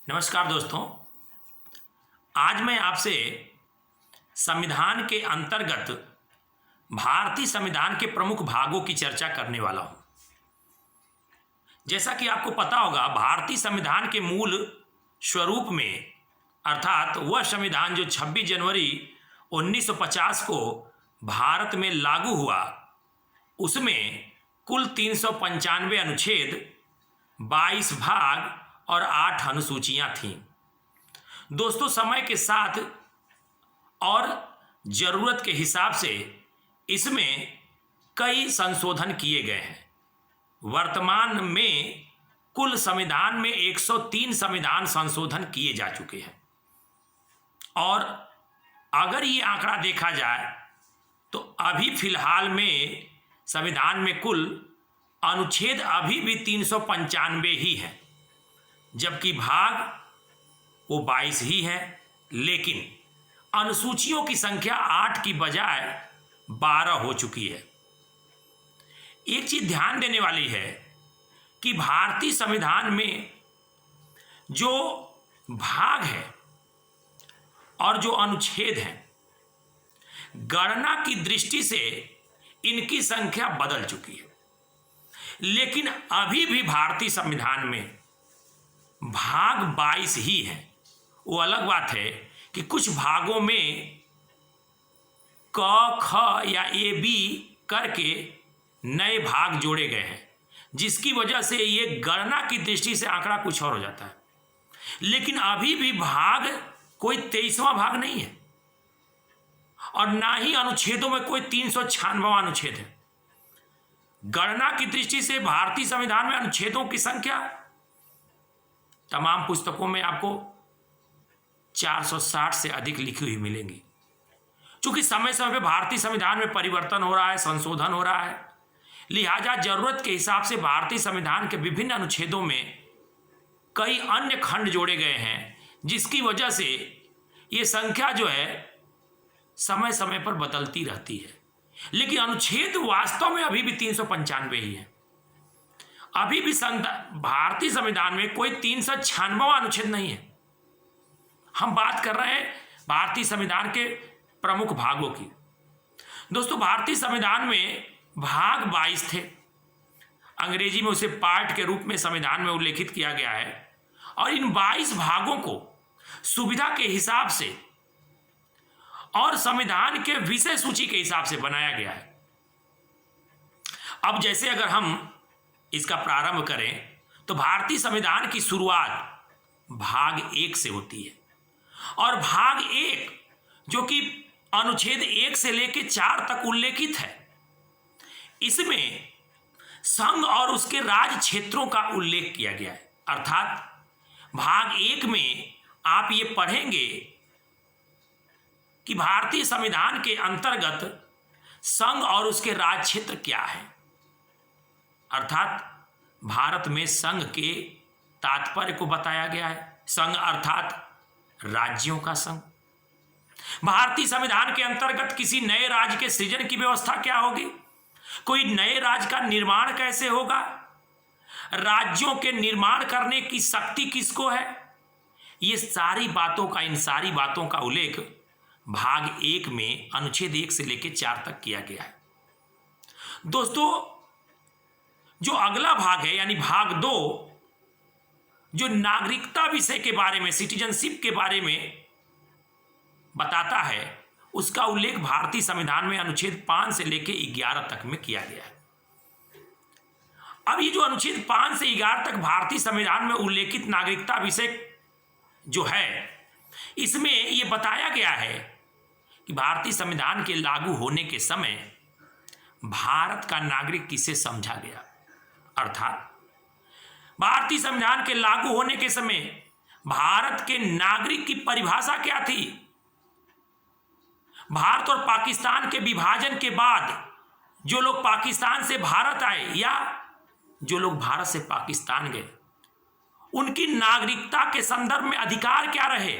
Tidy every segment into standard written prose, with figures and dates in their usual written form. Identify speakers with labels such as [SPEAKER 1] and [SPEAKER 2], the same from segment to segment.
[SPEAKER 1] नमस्कार दोस्तों। आज मैं आपसे संविधान के अंतर्गत भारतीय संविधान के प्रमुख भागों की चर्चा करने वाला हूं। जैसा कि आपको पता होगा, भारतीय संविधान के मूल स्वरूप में अर्थात वह संविधान जो 26 जनवरी 1950 को भारत में लागू हुआ, उसमें कुल 395 अनुच्छेद, 22 भाग और 8 अनुसूचियां थीं। दोस्तों, समय के साथ और जरूरत के हिसाब से इसमें कई संशोधन किए गए हैं। वर्तमान में कुल संविधान में 103 संविधान संशोधन किए जा चुके हैं। और अगर ये आंकड़ा देखा जाए तो अभी फिलहाल में संविधान में कुल अनुच्छेद अभी भी 395 ही है, जबकि भाग वो 22 ही है। लेकिन अनुसूचियों की संख्या 8 की बजाय 12 हो चुकी है। एक चीज ध्यान देने वाली है कि भारतीय संविधान में जो भाग है और जो अनुच्छेद है, गणना की दृष्टि से इनकी संख्या बदल चुकी है। लेकिन अभी भी भारतीय संविधान में भाग 22 ही है। वो अलग बात है कि कुछ भागों में क, ख या ए, बी करके नए भाग जोड़े गए हैं, जिसकी वजह से ये गणना की दृष्टि से आंकड़ा कुछ और हो जाता है। लेकिन अभी भी भाग कोई 23वां भाग नहीं है और ना ही अनुच्छेदों में कोई 396वां अनुच्छेद है। गणना की दृष्टि से भारतीय संविधान में अनुच्छेदों की संख्या तमाम पुस्तकों में आपको 460 से अधिक लिखी हुई मिलेंगी। चूंकि समय समय पर भारतीय संविधान में परिवर्तन हो रहा है, संशोधन हो रहा है, लिहाजा जरूरत के हिसाब से भारतीय संविधान के विभिन्न अनुच्छेदों में कई अन्य खंड जोड़े गए हैं, जिसकी वजह से ये संख्या जो है समय समय पर बदलती रहती है। लेकिन अनुच्छेद वास्तव में अभी भी 395 ही है। अभी भी भारतीय संविधान में कोई 396वां अनुच्छेद नहीं है। हम बात कर रहे हैं भारतीय संविधान के प्रमुख भागों की। दोस्तों, भारतीय संविधान में भाग 22 थे। अंग्रेजी में उसे पार्ट के रूप में संविधान में उल्लेखित किया गया है और इन 22 भागों को सुविधा के हिसाब से और संविधान के विषय सूची के हिसाब से बनाया गया है। अब जैसे अगर हम इसका प्रारंभ करें तो भारतीय संविधान की शुरुआत भाग 1 से होती है और भाग 1 जो कि अनुच्छेद 1 से लेकर 4 तक उल्लेखित है, इसमें संघ और उसके राज्य क्षेत्रों का उल्लेख किया गया है। अर्थात भाग 1 में आप ये पढ़ेंगे कि भारतीय संविधान के अंतर्गत संघ और उसके राज्य क्षेत्र क्या है। अर्थात भारत में संघ के तात्पर्य को बताया गया है। संघ अर्थात राज्यों का संघ। भारतीय संविधान के अंतर्गत किसी नए राज्य के सृजन की व्यवस्था क्या होगी, कोई नए राज्य का निर्माण कैसे होगा, राज्यों के निर्माण करने की शक्ति किसको है, ये इन सारी बातों का उल्लेख भाग 1 में अनुच्छेद 1 से लेकर 4 तक किया गया है। दोस्तों, जो अगला भाग है यानी भाग 2, जो नागरिकता विषय के बारे में, सिटीजनशिप के बारे में बताता है, उसका उल्लेख भारतीय संविधान में अनुच्छेद 5 से लेकर 11 तक में किया गया है। अब ये जो अनुच्छेद 5 से 11 तक भारतीय संविधान में उल्लेखित नागरिकता विषय जो है, इसमें यह बताया गया है कि भारतीय संविधान के लागू होने के समय भारत का नागरिक किसे समझा गया। अर्थात भारतीय संविधान के लागू होने के समय भारत के नागरिक की परिभाषा क्या थी। भारत और पाकिस्तान के विभाजन के बाद जो लोग पाकिस्तान से भारत आए या जो लोग भारत से पाकिस्तान गए, उनकी नागरिकता के संदर्भ में अधिकार क्या रहे,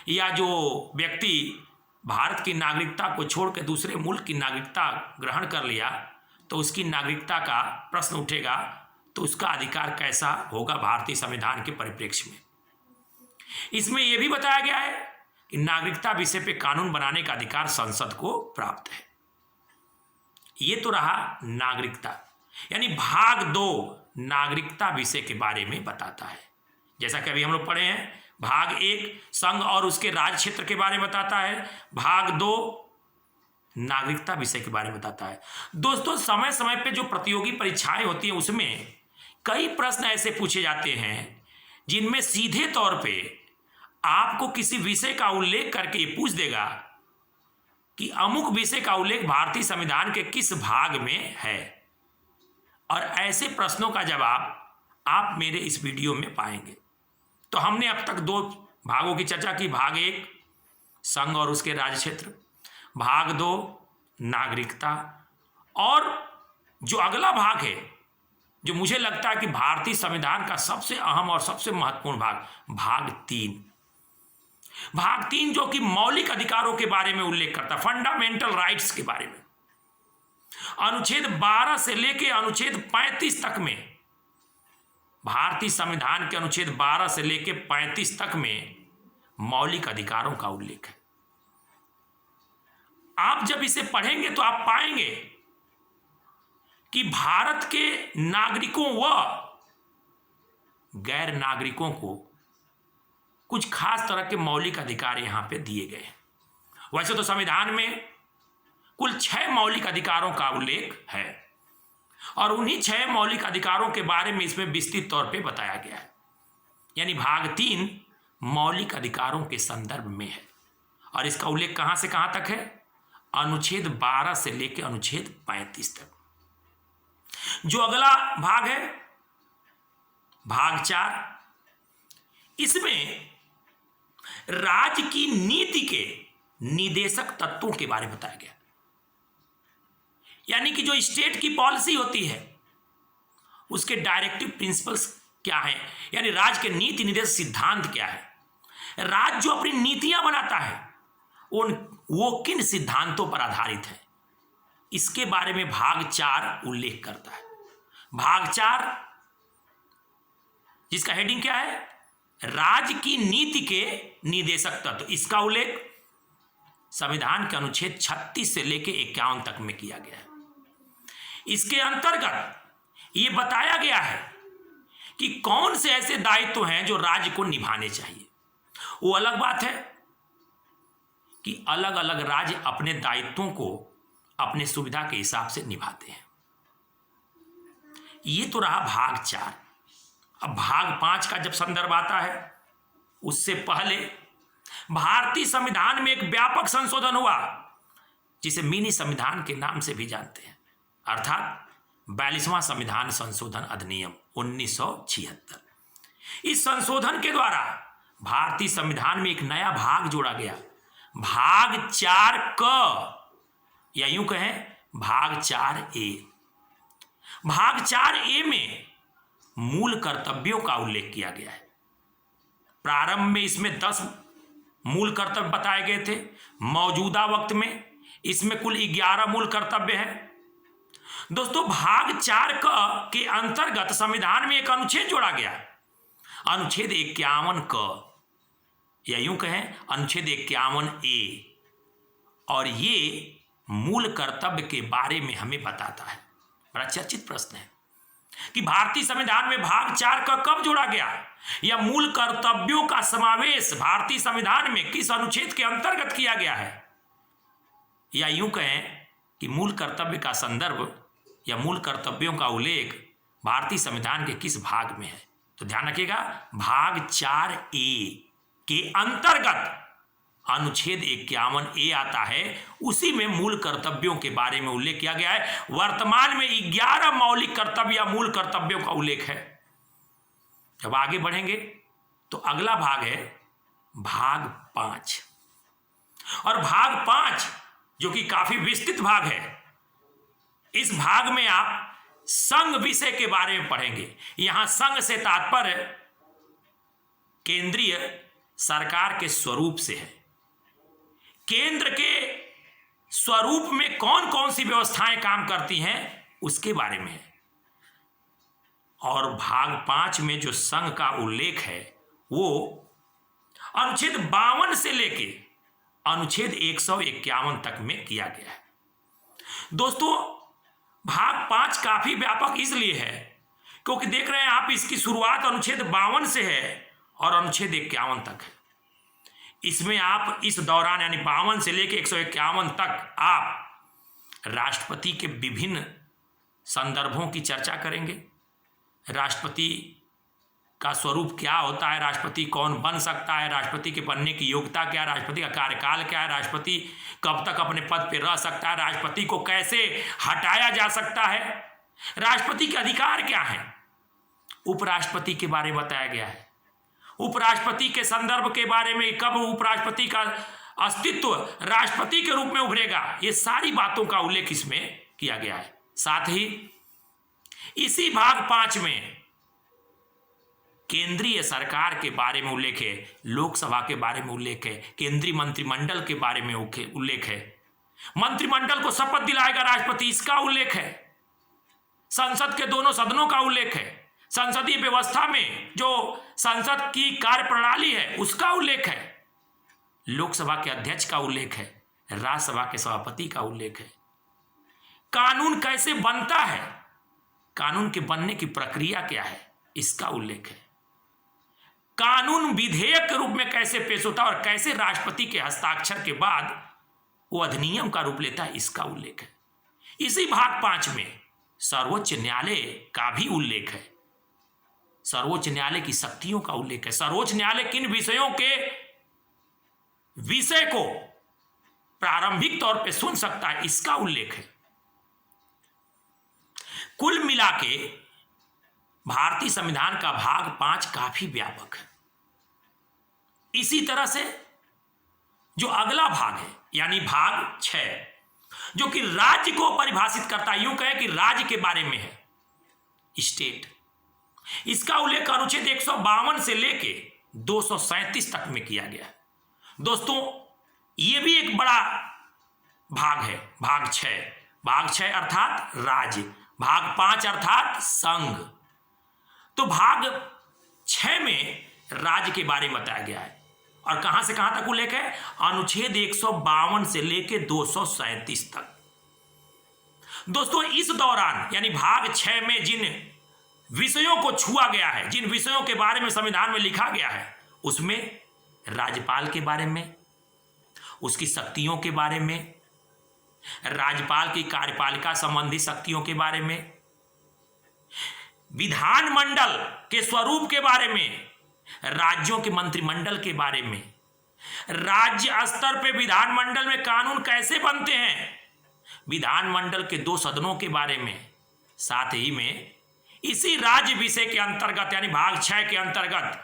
[SPEAKER 1] या जो व्यक्ति भारत की नागरिकता को छोड़कर दूसरे मुल्क की नागरिकता ग्रहण कर लिया तो उसकी नागरिकता का प्रश्न उठेगा, तो उसका अधिकार कैसा होगा भारतीय संविधान के परिप्रेक्ष्य में। इसमें यह भी बताया गया है कि नागरिकता विषय पे कानून बनाने का अधिकार संसद को प्राप्त है। यह तो रहा नागरिकता, यानी भाग 2 नागरिकता विषय के बारे में बताता है। जैसा कि अभी हम लोग पढ़े हैं, भाग 1 संघ और उसके राज्य क्षेत्र के बारे में बताता है, भाग 2 नागरिकता विषय के बारे में बताता है। दोस्तों, समय समय पे जो प्रतियोगी परीक्षाएं होती हैं उसमें कई प्रश्न ऐसे पूछे जाते हैं जिनमें सीधे तौर पे आपको किसी विषय का उल्लेख करके ये पूछ देगा कि अमुक विषय का उल्लेख भारतीय संविधान के किस भाग में है, और ऐसे प्रश्नों का जवाब आप मेरे इस वीडियो में पाएंगे। तो हमने अब तक 2 भागों की चर्चा की, भाग 1 संघ और उसके राज्य क्षेत्र, भाग 2 नागरिकता, और जो अगला भाग है, जो मुझे लगता है कि भारतीय संविधान का सबसे अहम और सबसे महत्वपूर्ण भाग, भाग 3। भाग 3 जो कि मौलिक अधिकारों के बारे में उल्लेख करता है, फंडामेंटल राइट्स के बारे में। अनुच्छेद 12 से लेकर अनुच्छेद 35 तक में, भारतीय संविधान के अनुच्छेद 12 से लेकर 35 तक में मौलिक अधिकारों का उल्लेख है। आप जब इसे पढ़ेंगे तो आप पाएंगे कि भारत के नागरिकों व गैर नागरिकों को कुछ खास तरह के मौलिक अधिकार यहां पे दिए गए हैं। वैसे तो संविधान में कुल 6 मौलिक अधिकारों का उल्लेख है, और उन्हीं 6 मौलिक अधिकारों के बारे में इसमें विस्तृत तौर पे बताया गया है। यानी भाग 3 मौलिक अधिकारों के संदर्भ में है, और इसका उल्लेख कहां से कहां तक है? अनुच्छेद 12 से लेकर अनुच्छेद 35 तक। जो अगला भाग है, भाग 4, इसमें राज्य की नीति के निदेशक तत्वों के बारे में बताया गया। यानी कि जो स्टेट की पॉलिसी होती है उसके डायरेक्टिव प्रिंसिपल्स क्या हैं, यानी राज्य के नीति निर्देश सिद्धांत क्या है, राज्य जो अपनी नीतियां बनाता है वो किन सिद्धांतों पर आधारित है, इसके बारे में भाग 4 उल्लेख करता है। भाग 4 जिसका हेडिंग क्या है? राज्य की नीति के निदेशक तत्व। इसका उल्लेख संविधान के अनुच्छेद 36 से लेकर 51 तक में किया गया है। इसके अंतर्गत यह बताया गया है कि कौन से ऐसे दायित्व हैं जो राज्य को निभाने चाहिए। वो अलग बात है कि अलग अलग राज्य अपने दायित्वों को अपने सुविधा के हिसाब से निभाते हैं। ये तो रहा भाग 4। अब भाग 5 का जब संदर्भ आता है, उससे पहले भारतीय संविधान में एक व्यापक संशोधन हुआ जिसे मिनी संविधान के नाम से भी जानते हैं, अर्थात 42वां संविधान संशोधन अधिनियम 1976। इस संशोधन के द्वारा भारतीय संविधान में एक नया भाग जोड़ा गया, भाग 4 क, या यूं कहें भाग 4A। भाग 4A में मूल कर्तव्यों का उल्लेख किया गया है। प्रारंभ में इसमें 10 मूल कर्तव्य बताए गए थे। मौजूदा वक्त में इसमें कुल 11 मूल कर्तव्य हैं। दोस्तों, भाग 4 के अंतर्गत संविधान में एक अनुच्छेद जोड़ा गया, अनुच्छेद 51 क, या यूं कहें अनुच्छेद 51A, और ये मूल कर्तव्य के बारे में हमें बताता है। बड़ा चर्चित प्रश्न है कि भारतीय संविधान में भाग 4 कब जोड़ा गया, या मूल कर्तव्यों का समावेश भारतीय संविधान में किस अनुच्छेद के अंतर्गत किया गया है, या यूं कहें कि मूल कर्तव्य का संदर्भ या मूल कर्तव्यों का उल्लेख भारतीय संविधान के किस भाग में है। तो ध्यान रखिएगा, भाग 4A के अंतर्गत अनुच्छेद 51A आता है, उसी में मूल कर्तव्यों के बारे में उल्लेख किया गया है। वर्तमान में 11 मौलिक कर्तव्य या मूल कर्तव्यों का उल्लेख है। जब आगे बढ़ेंगे तो अगला भाग है भाग 5, और भाग 5 जो कि काफी विस्तृत भाग है, इस भाग में आप संघ विषय के बारे में पढ़ेंगे। यहां संघ से तात्पर्य केंद्रीय सरकार के स्वरूप से है। केंद्र के स्वरूप में कौन कौन सी व्यवस्थाएं काम करती हैं उसके बारे में है। और भाग 5 में जो संघ का उल्लेख है वो अनुच्छेद 52 से लेके अनुच्छेद 151 तक में किया गया है। दोस्तों, भाग 5 काफी व्यापक इसलिए है क्योंकि देख रहे हैं आप, इसकी शुरुआत अनुच्छेद 52 से है और अनुच्छेद 51 तक है। इसमें आप इस दौरान यानी 52 से लेकर 151 तक आप राष्ट्रपति के विभिन्न संदर्भों की चर्चा करेंगे। राष्ट्रपति का स्वरूप क्या होता है, राष्ट्रपति कौन बन सकता है, राष्ट्रपति के बनने की योग्यता क्या है, राष्ट्रपति का कार्यकाल क्या है, राष्ट्रपति कब तक अपने पद पर रह सकता है, राष्ट्रपति को कैसे हटाया जा सकता है, राष्ट्रपति के अधिकार क्या है, उपराष्ट्रपति के बारे में बताया गया है, उपराष्ट्रपति के संदर्भ के बारे में, कब उपराष्ट्रपति का अस्तित्व राष्ट्रपति के रूप में उभरेगा, ये सारी बातों का उल्लेख इसमें किया गया है। साथ ही इसी भाग 5 में केंद्रीय सरकार के बारे में उल्लेख है, लोकसभा के बारे में उल्लेख है, केंद्रीय मंत्रिमंडल के बारे में उल्लेख है, मंत्रिमंडल को शपथ दिलाएगा राष्ट्रपति, इसका उल्लेख है, संसद के दोनों सदनों का उल्लेख है, संसदीय व्यवस्था में जो संसद की कार्यप्रणाली है उसका उल्लेख है, लोकसभा के अध्यक्ष का उल्लेख है, राज्यसभा के सभापति का उल्लेख है, कानून कैसे बनता है, कानून के बनने की प्रक्रिया क्या है, इसका उल्लेख है, कानून विधेयक के रूप में कैसे पेश होता है और कैसे राष्ट्रपति के हस्ताक्षर के बाद वो अधिनियम का रूप लेता है, इसका उल्लेख है। इसी भाग 5 में सर्वोच्च न्यायालय का भी उल्लेख है, सर्वोच्च न्यायालय की शक्तियों का उल्लेख है, सर्वोच्च न्यायालय किन विषयों के विषय को प्रारंभिक तौर पे सुन सकता है, इसका उल्लेख है। कुल मिला के भारतीय संविधान का भाग 5 काफी व्यापक है। इसी तरह से जो अगला भाग है यानी भाग 6, जो कि राज्य को परिभाषित करता है, यूं कहें कि राज्य के बारे में है, स्टेट, इसका उल्लेख अनुच्छेद 152 से लेके 237 तक में किया गया है। दोस्तों, यह भी एक बड़ा भाग है, भाग 6। भाग 6 अर्थात राज्य, भाग 5 अर्थात संघ। तो भाग 6 में राज्य के बारे में बताया गया है और कहां से कहां तक उल्लेख है, अनुच्छेद 152 से लेकर 237 तक। दोस्तों, इस दौरान यानी भाग 6 में जिन विषयों को छुआ गया है, जिन विषयों के बारे में संविधान में लिखा गया है, उसमें राज्यपाल के बारे में, उसकी शक्तियों के बारे में, राज्यपाल की कार्यपालिका संबंधी शक्तियों के बारे में, विधानमंडल के स्वरूप के बारे में, राज्यों के मंत्रिमंडल के बारे में, राज्य स्तर पे विधानमंडल में कानून कैसे बनते हैं, विधानमंडल के 2 सदनों के बारे में, साथ ही में इसी राज्य विषय के अंतर्गत यानी भाग 6 के अंतर्गत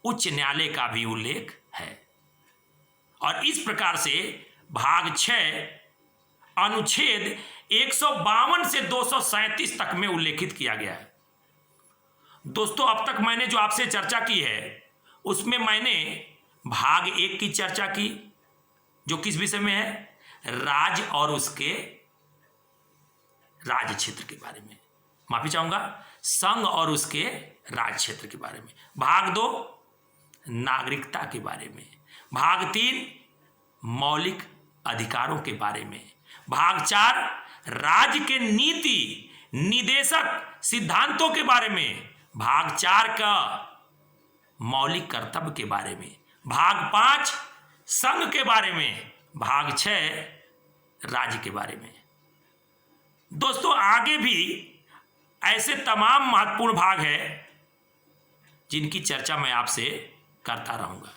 [SPEAKER 1] उच्च न्यायालय का भी उल्लेख है। और इस प्रकार से भाग 6 अनुच्छेद 152 से 237 तक में उल्लेखित किया गया है। दोस्तों, अब तक मैंने जो आपसे चर्चा की है उसमें मैंने भाग 1 की चर्चा की, जो किस विषय में है, राज्य और उसके राज्य क्षेत्र के बारे में, माफी चाहूंगा, संघ और उसके राज्य क्षेत्र के बारे में। भाग 2 नागरिकता के बारे में, भाग 3 मौलिक अधिकारों के बारे में, भाग 4 राज्य के नीति निदेशक सिद्धांतों के बारे में, भाग 4 का मौलिक कर्तव्य के बारे में, भाग 5 संघ के बारे में, भाग 6 राज्य के बारे में। दोस्तों, आगे भी ऐसे तमाम महत्वपूर्ण भाग हैं जिनकी चर्चा मैं आपसे करता रहूंगा।